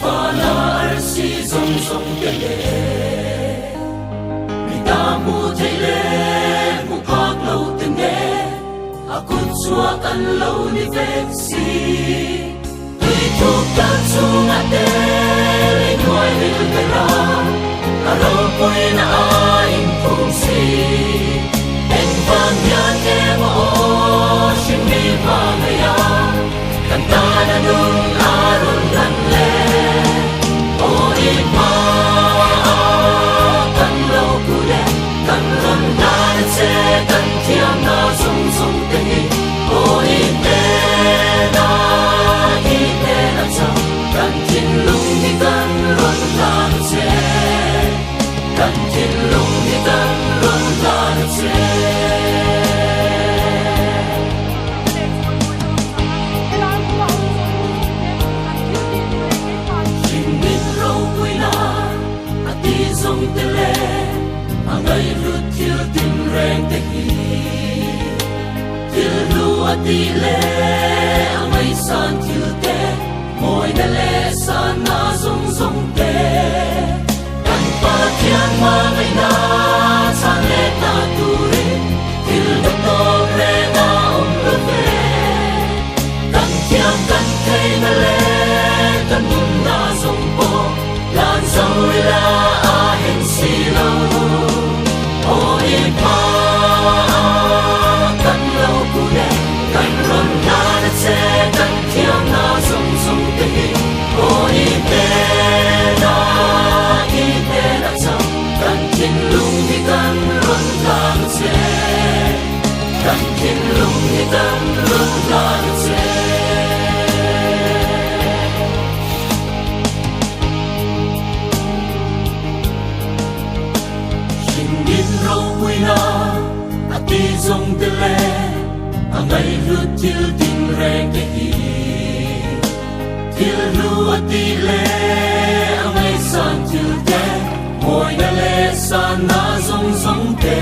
pha na ar si zong zong te le mi ta mu thei le mu khak lo te ne a kut chua kan lo ni vek si tui thu ka chung a te le noi le te ra a ro poi na a in phung si en van ya te mo shin mi ma me ya kan ta na nun a ron lan le o i ma kan lo ku le kan ron na se kan thiam na sung sung te o i te na cha kan tin lung ni kan ron lan se kan tin lung ni kan ron lan se sông tê lê a ngày rút thiếu tim rèn tê hi thiếu lúa tê lê a ngày san thiếu tê môi đê lê san na zong zong tê tan pa thiên ma ngày na san lê ta tu ri thiếu đất to rèn na om lô về tan thiên tan thê na lê tan mum na zong po lan zong la si lo o i pa kan lo ku le kan ron na na se kan thiam na song song te o i te na cha kan tin lung ni kan ron na se kan tin lung ni kan ron na se a ti zong te le a ngày rút thiếu tim rèn te hi thiếu lu a ti le a ngày san thiếu te môi na le san na zong zong te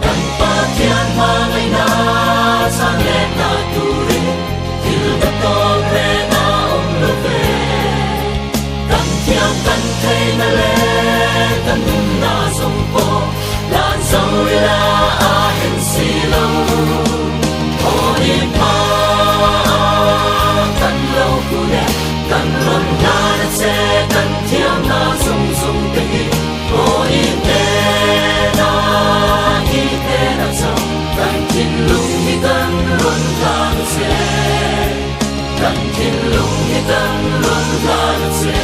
tan pa thiên ma ngày na san le na tu ri thiếu đất to re na om lo ve kan thiam kan thei na le kan num na zong po lan sông la a hen si lo o i pa kan lo ku le kan ron na na se kan thiam na sung sung te o i te na cha kan tin lung ni kan ron la na se kan tin lung ni kan ron la na se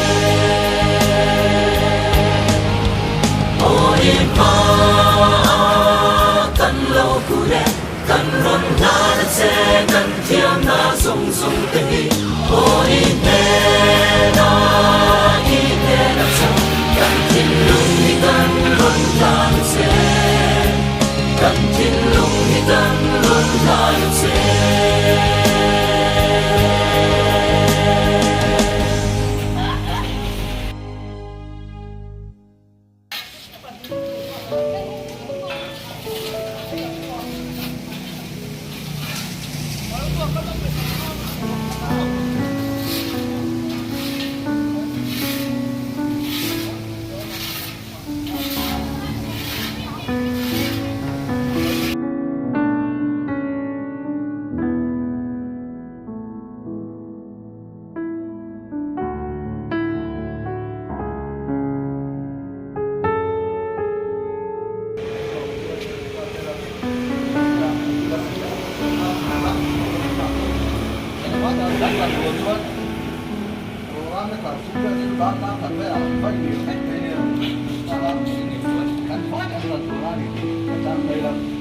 o i pa kan lo ku le kan ron na na se kan thiam na sung sung te o i te na cha kan tin lung ni kan ron la na se kan tin lung ni kan ron la na se Hãy subscribe cho kênh Ghiền Mì Gõ để không bỏ lỡ những video hấp dẫn.